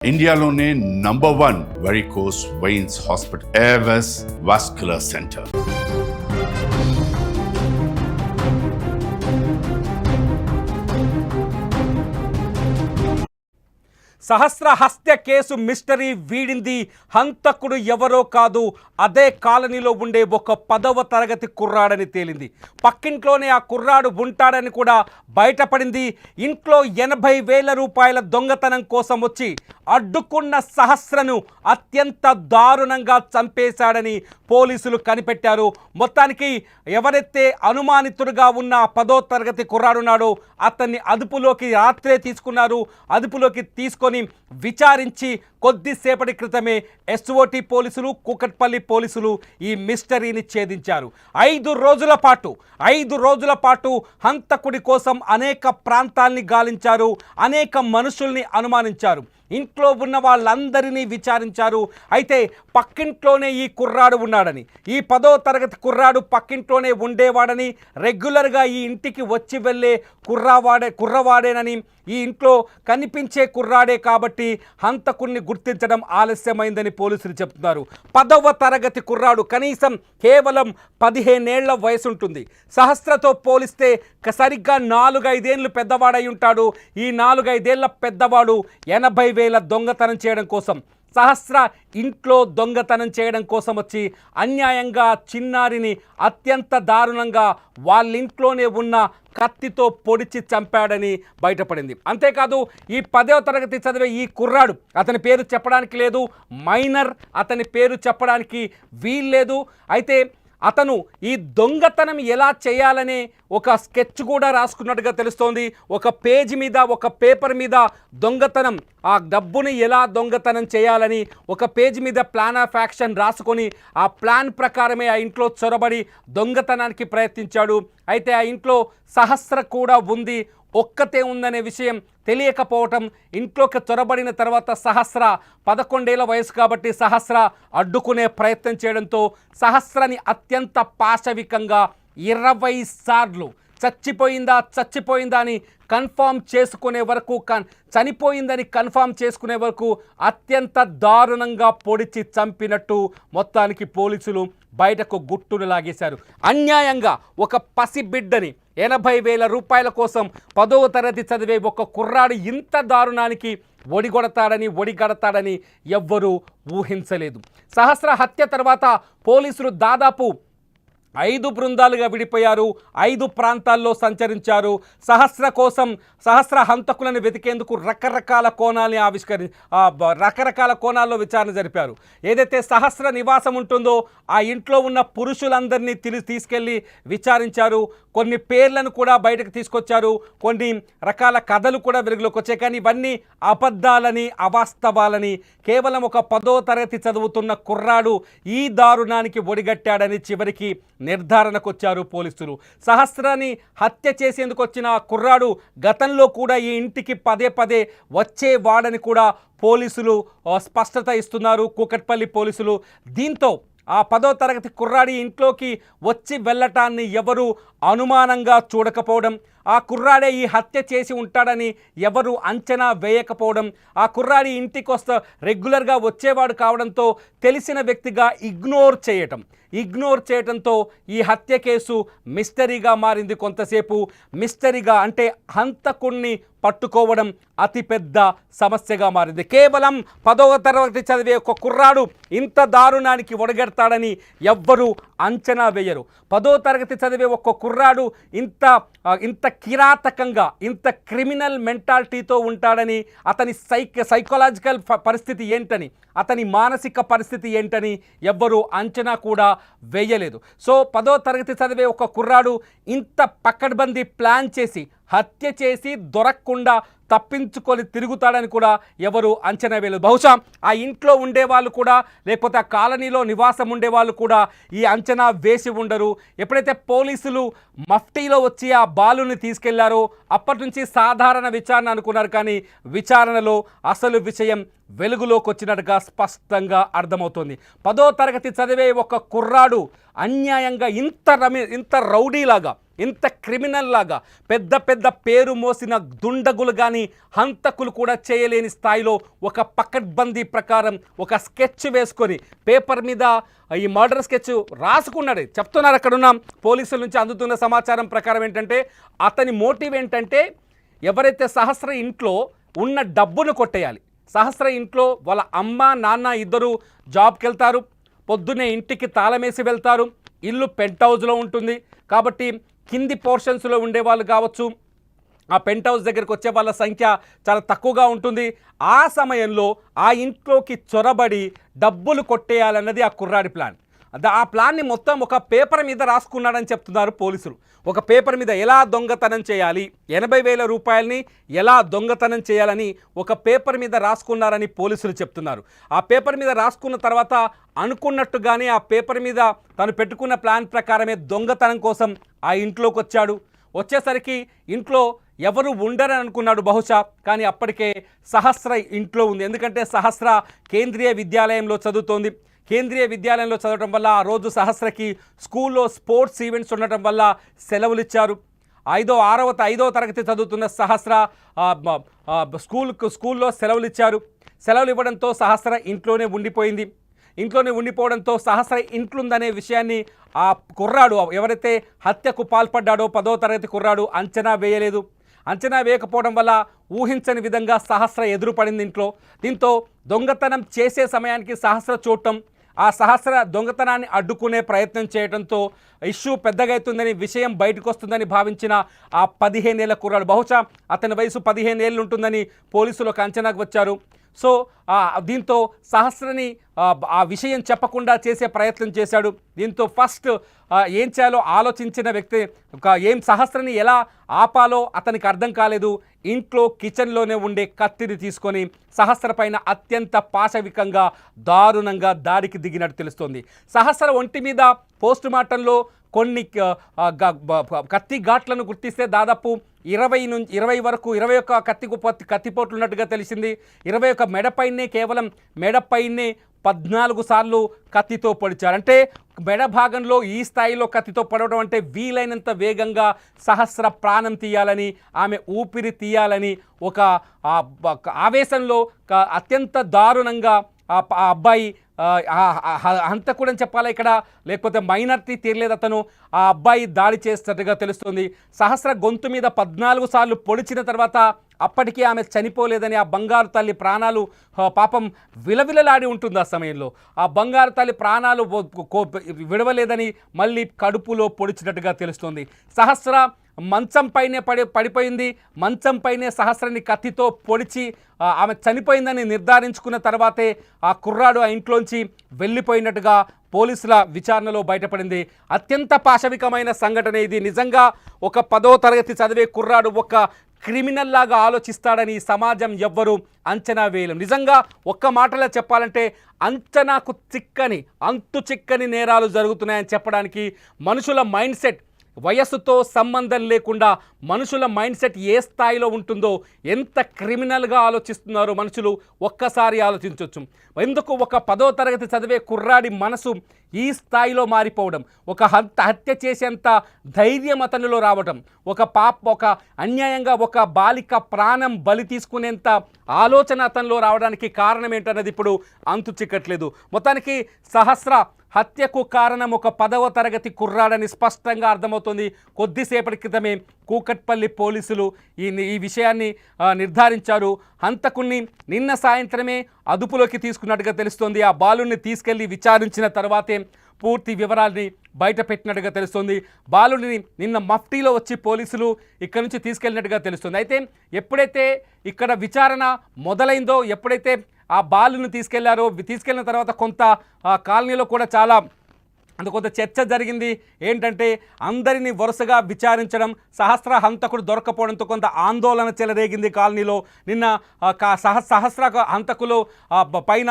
ఇండియాలోనే #1 varicose veins hospital Avis vascular centre. Sahasra హత్య case mystery వీడింది. హంతకుడు ఎవరో కాదు, అదే కాలనీలో ఉండే ఒక 10వ తరగతి కుర్రాడని తేలింది. పక్కింట్లోనే ఆ కుర్రాడు ఉంటాడని కూడా బయటపడింది. ఇంట్లో 80,000 రూపాయల దొంగతనం కోసం వచ్చి అడ్డుకున్న సహస్రను అత్యంత దారుణంగా చంపేశాడని పోలీసులు కనిపెట్టారు. మొత్తానికి ఎవరైతే అనుమానితుడుగా ఉన్న 10వ తరగతి కుర్రాడున్నాడో అతన్ని అదుపులోకి రాత్రే తీసుకున్నారు. అదుపులోకి తీసుకొని విచారించి కొద్దిసేపటి క్రితమే ఎస్ఓటి పోలీసులు, కూకట్పల్లి పోలీసులు ఈ మిస్టరీని ఛేదించారు. 5 రోజుల పాటు హంతకుడి కోసం అనేక ప్రాంతాల్ని గాలించారు, అనేక మనుషుల్ని అనుమానించారు, ఇంట్లో ఉన్న వాళ్ళందరినీ విచారించారు. అయితే పక్కింట్లోనే ఈ కుర్రాడు ఉన్నాడని, ఈ 10వ తరగతి కుర్రాడు పక్కింట్లోనే ఉండేవాడని, రెగ్యులర్గా ఈ ఇంటికి వచ్చి వెళ్ళే కుర్రవాడేనని, ఈ ఇంట్లో కనిపించే కుర్రాడే కాబట్టి హంతకుడిని గుర్తించడం ఆలస్యమైందని పోలీసులు చెప్తున్నారు. 10వ తరగతి కుర్రాడు కనీసం కేవలం 15 ఏళ్ల వయసు ఉంటుంది. సహస్రతో పోలిస్తే సరిగ్గా 4-5 ఏళ్ళు పెద్దవాడై ఉంటాడు. ఈ 4-5 ఏళ్ల పెద్దవాడు 80,000 దొంగతనం చేయడం కోసం, సహస్ర ఇంట్లో దొంగతనం చేయడం కోసం వచ్చి అన్యాయంగా చిన్నారిని అత్యంత దారుణంగా వాళ్ళింట్లోనే ఉన్న కత్తితో పొడిచి చంపాడని బయటపడింది. అంతేకాదు ఈ 10వ తరగతి చదివే ఈ కుర్రాడు, అతని పేరు చెప్పడానికి లేదు, మైనర్, అతని పేరు చెప్పడానికి వీల్లేదు. అయితే అతను ఈ దొంగతనం ఎలా చేయాలనే ఒక స్కెచ్ కూడా రాసుకున్నట్టుగా తెలుస్తోంది. ఒక పేజీ మీద, ఒక పేపర్ మీద దొంగతనం, ఆ డబ్బుని ఎలా దొంగతనం చేయాలని ఒక పేజీ మీద ప్లాన్ ఆఫ్ యాక్షన్ రాసుకొని ఆ ప్లాన్ ప్రకారమే ఆ ఇంట్లో చొరబడి దొంగతనానికి ప్రయత్నించాడు. అయితే ఆ ఇంట్లో సహస్ర కూడా ఉంది, ఒక్కతే ఉందనే విషయం తెలియకపోవటం, ఇంట్లోకి చొరబడిన తర్వాత సహస్ర 11 ఏళ్ల వయసు కాబట్టి సహస్ర అడ్డుకునే ప్రయత్నం చేయడంతో సహస్రని అత్యంత పాశవికంగా 20 సార్లు చచ్చిపోయిందా అని కన్ఫామ్ చేసుకునే వరకు, చనిపోయిందని కన్ఫామ్ చేసుకునే వరకు అత్యంత దారుణంగా పొడిచి చంపినట్టు మొత్తానికి పోలీసులు బయటకు గుట్టును లాగేశారు. అన్యాయంగా ఒక పసిబిడ్డని 80,000 రూపాయల కోసం 10వ తరగతి చదివే ఒక కుర్రాడు ఇంత దారుణానికి ఒడిగడతాడని ఎవ్వరూ ఊహించలేదు. సహస్ర హత్య తర్వాత పోలీసులు దాదాపు 5 బృందాలుగా విడిపోయారు, 5 ప్రాంతాల్లో సంచరించారు. సహస్ర హంతకులను వెతికేందుకు రకరకాల కోణాల్లో విచారణ జరిపారు. ఏదైతే సహస్ర నివాసం ఉంటుందో ఆ ఇంట్లో ఉన్న పురుషులందరినీ తీసుకెళ్ళి విచారించారు. కొన్ని పేర్లను కూడా బయటకు తీసుకొచ్చారు, కొన్ని రకాల కథలు కూడా వెలుగులోకి వచ్చాయి. కానీ ఇవన్నీ అబద్ధాలని, అవాస్తవాలని, కేవలం ఒక 10వ తరగతి చదువుతున్న కుర్రాడు ఈ దారుణానికి ఒడిగట్టాడని చివరికి నిర్ధారణకు వచ్చారు పోలీసులు. సహస్రాన్ని హత్య చేసేందుకు వచ్చిన కుర్రాడు గతంలో కూడా ఈ ఇంటికి పదే వచ్చేవాడని కూడా పోలీసులు స్పష్టత ఇస్తున్నారు, కూకట్పల్లి పోలీసులు. దీంతో ఆ 10వ తరగతి కుర్రాడి ఇంట్లోకి వచ్చి వెళ్ళటాన్ని ఎవరు అనుమానంగా చూడకపోవడం, ఆ కుర్రాడే ఈ హత్య చేసి ఉంటాడని ఎవరు అంచనా వేయకపోవడం, ఆ కుర్రాడి ఇంటికి రెగ్యులర్గా వచ్చేవాడు కావడంతో తెలిసిన వ్యక్తిగా ఇగ్నోర్ చేయటంతో ఈ హత్య కేసు మిస్టరీగా మారింది. కొంతసేపు మిస్టరీగా, అంటే హంతకుణ్ణి పట్టుకోవడం అతిపెద్ద సమస్యగా మారింది. కేవలం 10వ తరగతి చదివే ఒక కుర్రాడు ఇంత దారుణానికి ఒడగడతాడని ఎవ్వరూ అంచనా వేయరు. 10వ తరగతి చదివే ఒక కుర్రాడు ఇంత కిరాతకంగా, ఇంత క్రిమినల్ మెంటాలిటీతో ఉంటాడని, అతని సైకలాజికల్ పరిస్థితి ఏంటని, అతని మానసిక పరిస్థితి ఏంటని ఎవ్వరూ అంచనా కూడా వేయలేదు. సో 10వ తరగతి చదివే ఒక కుర్రాడు ఇంత పకడ్బందీ ప్లాన్ చేసి హత్య చేసి దొరకకుండా తప్పించుకొని తిరుగుతాడని కూడా ఎవరు అంచనా వేయలేదు. బహుశా ఆ ఇంట్లో ఉండేవాళ్ళు కూడా, లేకపోతే ఆ కాలనీలో నివాసం ఉండేవాళ్ళు కూడా ఈ అంచనా వేసి ఉండరు. ఎప్పుడైతే పోలీసులు మఫ్టీలో వచ్చి ఆ బాలుని తీసుకెళ్లారో అప్పటి నుంచి సాధారణ విచారణ అనుకున్నారు. కానీ విచారణలో అసలు విషయం వెలుగులోకి వచ్చినట్టుగా స్పష్టంగా అర్థమవుతుంది. 10వ తరగతి చదివే ఒక కుర్రాడు అన్యాయంగా ఇంత రౌడీలాగా, ఇంత క్రిమినల్ లాగా పెద్ద పెద్ద పేరు మోసిన దుండగులు కానీ హంతకులు కూడా చేయలేని స్థాయిలో ఒక పకడ్బందీ ప్రకారం ఒక స్కెచ్ వేసుకొని పేపర్ మీద ఈ మర్డర్ స్కెచ్ రాసుకున్నాడు. చెప్తున్నారు అక్కడున్న పోలీసుల నుంచి అందుతున్న సమాచారం ప్రకారం ఏంటంటే అతని మోటివ్ ఏంటంటే ఎవరైతే సహస్ర ఇంట్లో ఉన్న డబ్బును కొట్టేయాలి. సహస్ర ఇంట్లో వాళ్ళ అమ్మ నాన్న ఇద్దరు జాబ్కి వెళ్తారు, పొద్దున్నే ఇంటికి తాళమేసి వెళ్తారు, ఇల్లు పెంట్ హౌస్లో ఉంటుంది కాబట్టి కింది పోర్షన్స్లో ఉండేవాళ్ళు కావచ్చు, ఆ పెంట్ హౌస్ దగ్గరికి వచ్చే వాళ్ళ సంఖ్య చాలా తక్కువగా ఉంటుంది. ఆ సమయంలో ఆ ఇంట్లోకి చొరబడి డబ్బులు కొట్టేయాలన్నది ఆ కుర్రాడి ప్లాన్. ఆ ప్లాన్ని మొత్తం ఒక పేపర్ మీద రాసుకున్నాడని చెప్తున్నారు పోలీసులు. ఒక పేపర్ మీద ఎలా దొంగతనం చేయాలి, 80,000 రూపాయలని ఎలా దొంగతనం చేయాలని ఒక పేపర్ మీద రాసుకున్నారని పోలీసులు చెప్తున్నారు. ఆ పేపర్ మీద రాసుకున్న తర్వాత అనుకున్నట్టుగానే ఆ పేపర్ మీద తను పెట్టుకున్న ప్లాన్ ప్రకారమే దొంగతనం కోసం ఆ ఇంట్లోకి వచ్చాడు. వచ్చేసరికి ఇంట్లో ఎవరు ఉండరని అనుకున్నాడు బహుశా, కానీ అప్పటికే సహస్ర ఇంట్లో ఉంది. ఎందుకంటే సహస్ర కేంద్రీయ విద్యాలయంలో చదువుతోంది. కేంద్రీయ విద్యాలయంలో చదవడం వల్ల ఆ రోజు సహస్రకి స్కూల్లో స్పోర్ట్స్ ఈవెంట్స్ ఉండటం వల్ల సెలవులు ఇచ్చారు. 5వ తరగతి చదువుతున్న సహస్ర స్కూల్లో సెలవులు ఇచ్చారు. సెలవులు ఇవ్వడంతో సహస్ర ఇంట్లోనే ఉండిపోయింది. ఇంట్లోనే ఉండిపోవడంతో సహస్ర ఇంట్లుందనే విషయాన్ని ఆ కుర్రాడు ఎవరైతే హత్యకు పాల్పడ్డాడో 10వ తరగతి కుర్రాడు అంచనా వేయలేదు. అంచనా వేయకపోవడం వల్ల ఊహించని విధంగా సహస్ర ఎదురుపడింది ఇంట్లో. దీంతో దొంగతనం చేసే సమయానికి సహస్ర చూడటం, ఆ సహస్ర దొంగతనాన్ని అడ్డుకునే ప్రయత్నం చేయడంతో ఇష్యూ పెద్దగా అవుతుందని, విషయం బయటకు వస్తుందని భావించిన ఆ 15 ఏళ్ల కుర్రాడు, బహుశా అతని వయసు 15 ఏళ్ళు ఉంటుందని పోలీసులు ఒక అంచనాకు వచ్చారు. సో దీంతో సహస్రని ఆ విషయం చెప్పకుండా చేసే ప్రయత్నం చేశాడు. దీంతో ఫస్ట్ ఏం చేయాలో ఆలోచించిన వ్యక్తి సహస్రని ఎలా ఆపాలో అతనికి అర్థం కాలేదు. ఇంట్లో కిచెన్లోనే ఉండే కత్తిని తీసుకొని సహస్ర పైన అత్యంత పాశవికంగా దారుణంగా దాడికి దిగినట్టు తెలుస్తోంది. సహస్ర ఒంటి మీద పోస్ట్ మార్టంలో కొన్ని కత్తి ఘాట్లను గుర్తిస్తే దాదాపు 20 వరకు 21 కత్తిపోట్లు ఉన్నట్టుగా తెలిసింది. 21 మెడపైనే, కేవలం మెడపైనే 14 సార్లు కత్తితో పొడిచారు. అంటే మెడ భాగంలో ఈ స్థాయిలో కత్తితో పడవడం అంటే వీలైనంత వేగంగా సహస్ర ప్రాణం తీయాలని, ఆమె ఊపిరి తీయాలని ఒక ఆవేశంలో అత్యంత దారుణంగా ఆ అబ్బాయి హంతకుడు అని చెప్పాలా ఇక్కడ, లేకపోతే మైనారిటీ తీరలేదు అతను, ఆ అబ్బాయి దాడి చేస్తున్నట్టుగా తెలుస్తుంది. సహస్ర గొంతు మీద 14 సార్లు పొడిచిన తర్వాత అప్పటికీ ఆమె చనిపోలేదని, ఆ బంగారు తల్లి ప్రాణాలు పాపం విలవిలలాడి ఉంటుంది. ఆ సమయంలో ఆ బంగారు తల్లి ప్రాణాలు విడవలేదని మళ్ళీ కడుపులో పొడిచినట్టుగా తెలుస్తుంది. సహస్ర మంచం పైనే పడిపోయింది. మంచం పైనే సహస్రని కత్తితో పొడిచి ఆమె చనిపోయిందని నిర్ధారించుకున్న తర్వాతే ఆ కుర్రాడు ఆ ఇంట్లోంచి వెళ్ళిపోయినట్టుగా పోలీసుల విచారణలో బయటపడింది. అత్యంత పాశవికమైన సంఘటన ఇది. నిజంగా ఒక 10వ తరగతి చదివే కుర్రాడు ఒక క్రిమినల్ లాగా ఆలోచిస్తాడని సమాజం ఎవ్వరూ అంచనా వేయలేం. నిజంగా ఒక్క మాటలో చెప్పాలంటే అంచనాకు అంతు చిక్కని నేరాలు జరుగుతున్నాయని చెప్పడానికి మనుషుల మైండ్ సెట్, వయస్సుతో సంబంధం లేకుండా మనుషుల మైండ్ సెట్ ఏ స్థాయిలో ఉంటుందో, ఎంత క్రిమినల్గా ఆలోచిస్తున్నారో మనుషులు ఒక్కసారి ఆలోచించవచ్చు. ఎందుకు ఒక 10వ తరగతి చదివే కుర్రాడి మనసు ఈ స్థాయిలో మారిపోవడం, ఒక హత్య చేసేంత ధైర్యం అతనిలో రావడం, ఒక అన్యాయంగా ఒక బాలిక ప్రాణం బలి తీసుకునేంత ఆలోచన అతనిలో రావడానికి కారణం ఏంటన్నది ఇప్పుడు అంతు చిక్కట్లేదు. మొత్తానికి సహస్ర హత్యకు కారణం ఒక 10వ తరగతి కుర్రాడని స్పష్టంగా అర్థమవుతుంది. కొద్దిసేపటి క్రితమే కూకట్పల్లి పోలీసులు ఈ విషయాన్ని నిర్ధారించారు. హంతకుణ్ణి నిన్న సాయంత్రమే అదుపులోకి తీసుకున్నట్టుగా తెలుస్తోంది. ఆ బాలుని తీసుకెళ్లి విచారించిన తర్వాతే పూర్తి వివరాల్ని బయట పెట్టినట్టుగా తెలుస్తుంది. బాలుని నిన్న మఫ్టీలో వచ్చి పోలీసులు ఇక్కడ నుంచి తీసుకెళ్ళినట్టుగా తెలుస్తుంది. అయితే ఎప్పుడైతే ఇక్కడ విచారణ మొదలైందో, ఎప్పుడైతే ఆ బాలుని తీసుకెళ్ళిన తర్వాత కొంత కాలనీలో కూడా కొంత చర్చ జరిగింది. ఏంటంటే అందరినీ వరుసగా విచారించడం, సహస్ర హంతకుడు దొరకపోవడంతో కొంత ఆందోళన చెలరేగింది కాలనీలో. నిన్న సహస్ర హంతకులు పైన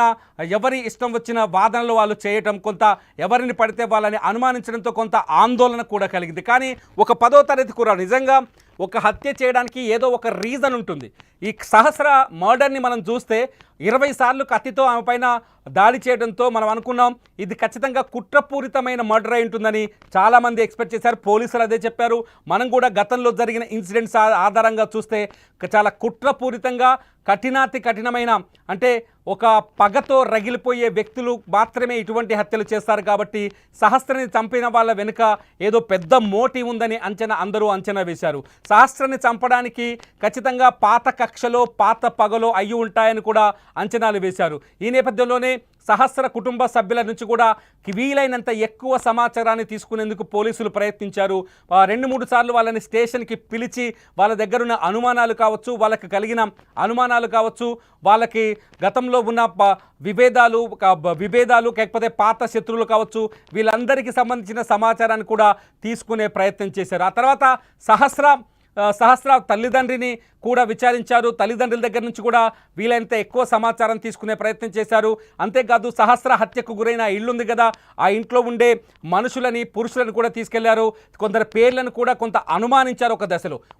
ఎవరి ఇష్టం వచ్చిన వాదనలు వాళ్ళు చేయటం, కొంత ఎవరిని పడితే వాళ్ళని అనుమానించడంతో కొంత ఆందోళన కూడా కలిగింది. కానీ ఒక 10వ తరగతి కుర్రాడు, నిజంగా ఒక హత్య చేయడానికి ఏదో ఒక రీజన్ ఉంటుంది. ఈ సహస్ర మర్డర్ని మనం చూస్తే 20 సార్లు కత్తితో ఆమె పైన దాడి చేయడంతో మనం అనుకున్నాం ఇది ఖచ్చితంగా కుట్రపూరితమైన మర్డర్ అయి ఉంటుందని చాలామంది ఎక్స్పెక్ట్ చేశారు. పోలీసులు అదే చెప్పారు. మనం కూడా గతంలో జరిగిన ఇన్సిడెంట్స్ ఆధారంగా చూస్తే చాలా కుట్రపూరితంగా కఠినాతి కఠినమైన అంటే ఒక పగతో రగిలిపోయే వ్యక్తులు మాత్రమే ఇటువంటి హత్యలు చేస్తారు. కాబట్టి సహస్రని చంపిన వాళ్ళ వెనుక ఏదో పెద్ద మోటివ్ ఉందని అందరూ అంచనా వేశారు. సహస్రని చంపడానికి ఖచ్చితంగా పాత కక్షలో పాత పగలో అయ్యి ఉంటాయని కూడా అంచనాలు వేశారు. ఈ నేపథ్యంలోనే సహస్ర కుటుంబ సభ్యుల నుంచి కూడా వీలైనంత ఎక్కువ సమాచారాన్ని తీసుకునేందుకు పోలీసులు ప్రయత్నించారు. 2-3 సార్లు వాళ్ళని స్టేషన్కి పిలిచి వాళ్ళ దగ్గరున్న అనుమానాలు కావచ్చు, వాళ్ళకి కలిగిన అనుమానాలు కావచ్చు, వాళ్ళకి గతంలో ఉన్న విభేదాలు లేకపోతే పాత శత్రువులు కావచ్చు, వీళ్ళందరికీ సంబంధించిన సమాచారాన్ని కూడా తీసుకునే ప్రయత్నం చేశారు. ఆ తర్వాత సహస్ర తల్లిదండ్రిని కూడా విచారించారు. తల్లిదండ్రుల దగ్గర నుంచి కూడా వీలైనంత ఎక్కువ సమాచారం తీసుకునే ప్రయత్నం చేశారు. అంతేకాదు సహస్ర హత్యకు గురైన ఇల్లు ఉంది కదా, ఆ ఇంట్లో ఉండే మనుషులని పురుషులను కూడా తీసుకెళ్లారు. కొందరు పేర్లను కూడా కొంత అనుమానించారు.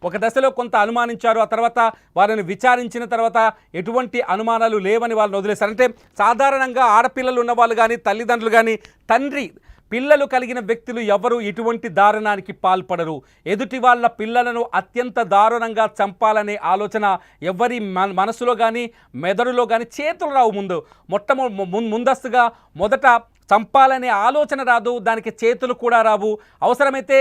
ఒక దశలో కొంత అనుమానించారు. ఆ తర్వాత వారిని విచారించిన తర్వాత ఎటువంటి అనుమానాలు లేవని వాళ్ళని వదిలేశారు. అంటే సాధారణంగా ఆడపిల్లలు ఉన్నవాళ్ళు కానీ తల్లిదండ్రులు కానీ పిల్లలు కలిగిన వ్యక్తులు ఎవరు ఇటువంటి దారుణానికి పాల్పడరు. ఎదుటి వాళ్ళ పిల్లలను అత్యంత దారుణంగా చంపాలనే ఆలోచన ఎవరి మనసులో కానీ మెదడులో కానీ చేతులు రావు. ముందస్తుగా మొదట చంపాలనే ఆలోచన రాదు, దానికి చేతులు కూడా రావు. అవసరమైతే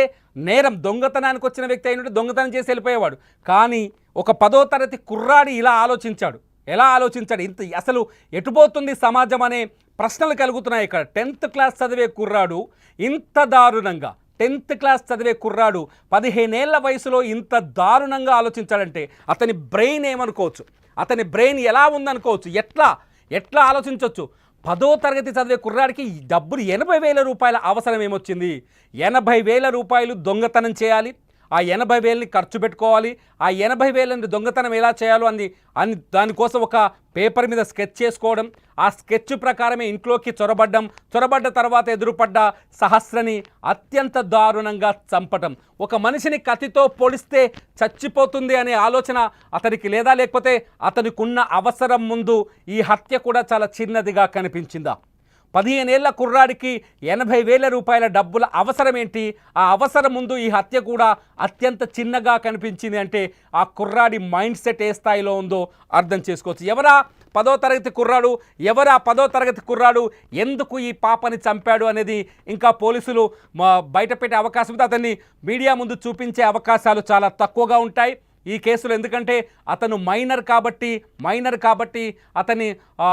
దొంగతనానికి వచ్చిన వ్యక్తి అయినట్టు దొంగతనం చేసి వెళ్ళిపోయేవాడు. కానీ ఒక 10వ తరగతి కుర్రాడి ఎలా ఆలోచించాడు ఇంత అసలు ఎటుపోతుంది సమాజం అనే ప్రశ్నలు కలుగుతున్నాయి. ఇక్కడ 10th క్లాస్ చదివే కుర్రాడు ఇంత దారుణంగా 10th క్లాస్ చదివే కుర్రాడు 15 ఏళ్ల వయసులో ఇంత దారుణంగా ఆలోచించాడంటే అతని బ్రెయిన్ ఏమనుకోవచ్చు, అతని బ్రెయిన్ ఎలా ఉందనుకోవచ్చు, ఎట్లా ఆలోచించవచ్చు. 10వ తరగతి చదివే కుర్రాడికి డబ్బులు 80,000 రూపాయల అవసరం ఏమొచ్చింది? 80,000 రూపాయలు దొంగతనం చేయాలి, ఆ 80,000ని ఖర్చు పెట్టుకోవాలి, ఆ 80,000ని దొంగతనం ఎలా చేయాలో అని దానికోసం ఒక పేపర్ మీద స్కెచ్ చేసుకోవడం, ఆ స్కెచ్ ప్రకారమే ఇంట్లోకి చొరబడ్డ తర్వాత ఎదురుపడ్డ సహస్రని అత్యంత దారుణంగా చంపటం. ఒక మనిషిని కత్తితో పొడిస్తే చచ్చిపోతుంది అనే ఆలోచన అతనికి లేదా, లేకపోతే అతనికి ఉన్న అవసరం ముందు ఈ హత్య కూడా చాలా చిన్నదిగా కనిపించిందా? 15 ఏళ్ల కుర్రాడికి 80,000 రూపాయల డబ్బుల అవసరం ఏంటి? ఆ అవసరం ముందు ఈ హత్య కూడా అత్యంత చిన్నగా కనిపించింది అంటే ఆ కుర్రాడి మైండ్ సెట్ ఏ స్థాయిలో ఉందో అర్థం చేసుకోవచ్చు. ఎవరా 10వ తరగతి కుర్రాడు ఎందుకు ఈ పాపని చంపాడు అనేది ఇంకా పోలీసులు బయటపెట్టే అవకాశం ఉంది. అతన్ని మీడియా ముందు చూపించే అవకాశాలు చాలా తక్కువగా ఉంటాయి ఈ కేసులో. ఎందుకంటే అతను మైనర్ కాబట్టి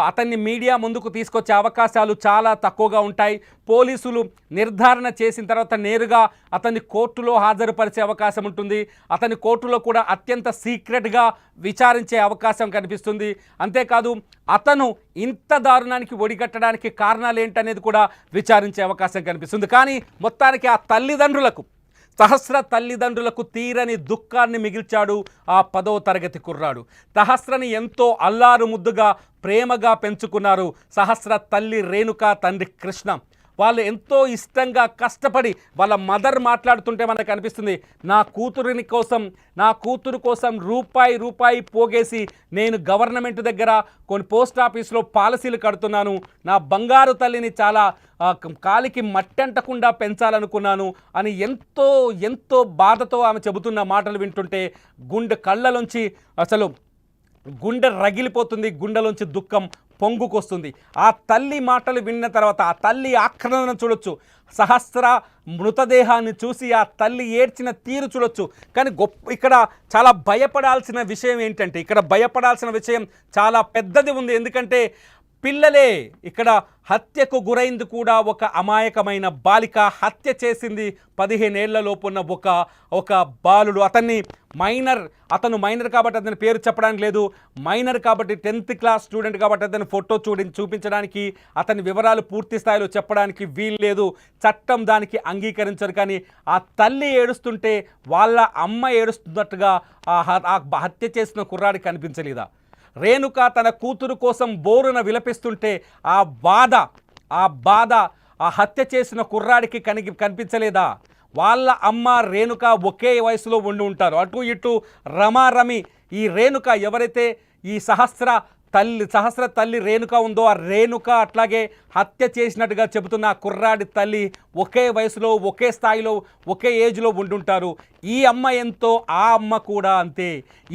అతన్ని మీడియా ముందుకు తీసుకొచ్చే అవకాశాలు చాలా తక్కువగా ఉంటాయి. పోలీసులు నిర్ధారణ చేసిన తర్వాత నేరుగా అతన్ని కోర్టులో హాజరుపరిచే అవకాశం ఉంటుంది. అతని కోర్టులో కూడా అత్యంత సీక్రెట్గా విచారించే అవకాశం కనిపిస్తుంది. అంతేకాదు అతను ఇంత దారుణానికి ఒడిగట్టడానికి కారణాలు ఏంటనేది కూడా విచారించే అవకాశం కనిపిస్తుంది. కానీ మొత్తానికి ఆ సహస్ర తల్లిదండ్రులకు తీరని దుఃఖాన్ని మిగిల్చాడు ఆ 10వ తరగతి కుర్రాడు. సహస్రని ఎంతో అల్లారు ముద్దుగా ప్రేమగా పెంచుకున్నారు సహస్ర తల్లి రేణుక, తండ్రి కృష్ణ. వాళ్ళు ఎంతో ఇష్టంగా కష్టపడి వాళ్ళ మదర్ మాట్లాడుతుంటే మనకు అనిపిస్తుంది, నా కూతురు కోసం రూపాయి పోగేసి నేను గవర్నమెంట్ దగ్గర కొన్ని పోస్ట్ ఆఫీస్లో పాలసీలు కడుతున్నాను, నా బంగారు తల్లిని చాలా కాలికి మట్టంటకుండా పెంచాలనుకున్నాను అని ఎంతో బాధతో ఆమె చెబుతున్న మాటలు వింటుంటే కళ్ళలోంచి అసలు గుండె రగిలిపోతుంది, గుండెలోంచి దుఃఖం పొంగుకొస్తుంది. ఆ తల్లి మాటలు విన్న తర్వాత ఆ తల్లి ఆక్రందన చూడొచ్చు, సహస్ర మృతదేహాన్ని చూసి ఆ తల్లి ఏడ్చిన తీరు చూడొచ్చు. కానీ ఇక్కడ చాలా భయపడాల్సిన విషయం ఏంటంటే, ఇక్కడ భయపడాల్సిన విషయం చాలా పెద్దది ఉంది. ఎందుకంటే పిల్లలే ఇక్కడ హత్యకు గురైంది కూడా ఒక అమాయకమైన బాలిక, హత్య చేసింది 15 ఏళ్ల లోపున్న ఒక బాలుడు. అతను మైనర్ కాబట్టి అతని పేరు చెప్పడానికి లేదు, మైనర్ కాబట్టి 10th క్లాస్ స్టూడెంట్ కాబట్టి అతని ఫోటో చూపించడానికి, అతని వివరాలు పూర్తి స్థాయిలో చెప్పడానికి వీలు లేదు, చట్టం దానికి అంగీకరించరు. కానీ ఆ తల్లి ఏడుస్తుంటే వాళ్ళ అమ్మ ఏడుస్తున్నట్టుగా ఆ హత్య చేసిన కుర్రాడికి కనిపించలేదా? రేణుక తన కూతురు కోసం బోరున విలపిస్తుంటే ఆ బాధ ఆ హత్య చేసిన కుర్రాడికి కనిపించలేదా? వాళ్ళ అమ్మ రేణుక ఒకే వయసులో ఉండి ఉంటారు. అటు ఇటు రమారమి. ఈ రేణుక ఎవరైతే ఈ సహస్ర తల్లి రేణుక ఉందో, ఆ రేణుక అట్లాగే హత్య చేసినట్టుగా చెబుతున్న ఆ కుర్రాడి తల్లి ఒకే వయసులో, ఒకే స్థాయిలో, ఒకే ఏజ్లో ఉండుంటారు. ఈ అమ్మ ఎంతో ఆ అమ్మ కూడా అంతే.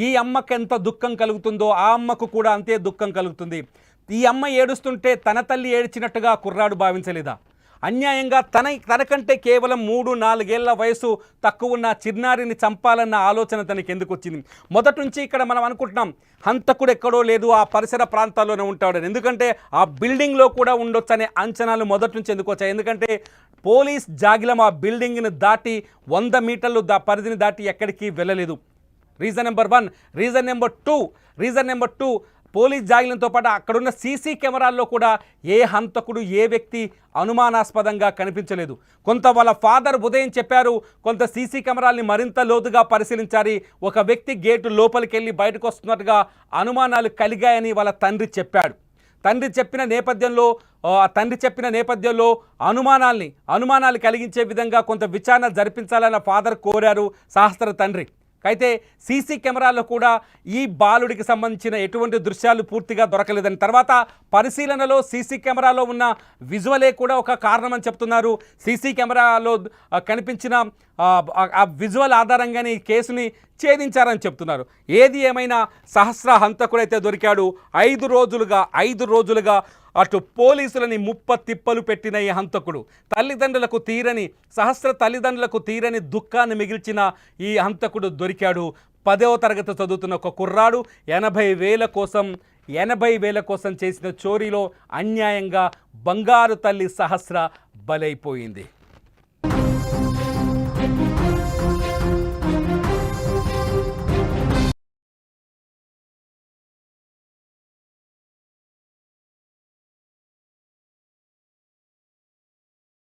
ఈ అమ్మకు ఎంత దుఃఖం కలుగుతుందో ఆ అమ్మకు కూడా అంతే దుఃఖం కలుగుతుంది. ఈ అమ్మ ఏడుస్తుంటే తన తల్లి ఏడ్చినట్టుగా కుర్రాడు భావించలేదా? అన్యాయంగా తనకంటే కేవలం 3-4 ఏళ్ల వయసు తక్కువ ఉన్న చిన్నారిని చంపాలన్న ఆలోచన తనకి ఎందుకు వచ్చింది? మొదటి నుంచి ఇక్కడ మనం అనుకుంటున్నాం హంతకుడు ఎక్కడో లేదు, ఆ పరిసర ప్రాంతాల్లోనే ఉంటాడని. ఎందుకంటే ఆ బిల్డింగ్లో కూడా ఉండొచ్చు అనే అంచనాలు మొదటి నుంచి ఎందుకు వచ్చాయి? ఎందుకంటే పోలీస్ జాగిలం ఆ బిల్డింగ్ని దాటి 100 మీటర్లు పరిధిని దాటి ఎక్కడికి వెళ్ళలేదు. Reason number 1. Reason number 2 police జాగిలంతో పాటు అక్కడున్న సీసీ కెమెరాల్లో కూడా ఏ హంతకుడు, ఏ వ్యక్తి అనుమానాస్పదంగా కనిపించలేదు. కొంత వాళ్ళ ఫాదర్ ఉదయం చెప్పారు, కొంత సీసీ కెమెరాల్ని మరింత లోతుగా పరిశీలించాలి, ఒక వ్యక్తి గేటు లోపలికి వెళ్ళి బయటకు వస్తున్నట్టుగా అనుమానాలు కలిగాయని వాళ్ళ తండ్రి చెప్పాడు. తండ్రి చెప్పిన నేపథ్యంలో అనుమానాలు కలిగించే విధంగా కొంత విచారణ జరిపించాలన్న ఫాదర్ కోరారు సహస్ర తండ్రి. అయితే సీసీ కెమెరాల్లో కూడా ఈ బాలుడికి సంబంధించిన ఎటువంటి దృశ్యాలు పూర్తిగా దొరకలేదని, తర్వాత పరిశీలనలో సీసీ కెమెరాలో ఉన్న విజువలే కూడా ఒక కారణమని చెప్తున్నారు. సీసీ కెమెరాలో కనిపించిన ఆ విజువల్ ఆధారంగానే ఈ కేసుని ఛేదించారని చెప్తున్నారు. ఏది ఏమైనా సహస్ర హంతకుడైతే దొరికాడు. 5 రోజులుగా అటు పోలీసులని తిప్పలు పెట్టిన ఈ హంతకుడు సహస్ర తల్లిదండ్రులకు తీరని దుఃఖాన్ని మిగిల్చిన ఈ హంతకుడు దొరికాడు. 10వ తరగతి చదువుతున్న ఒక కుర్రాడు 80,000 కోసం చేసిన చోరీలో అన్యాయంగా బంగారు తల్లి సహస్ర బలైపోయింది.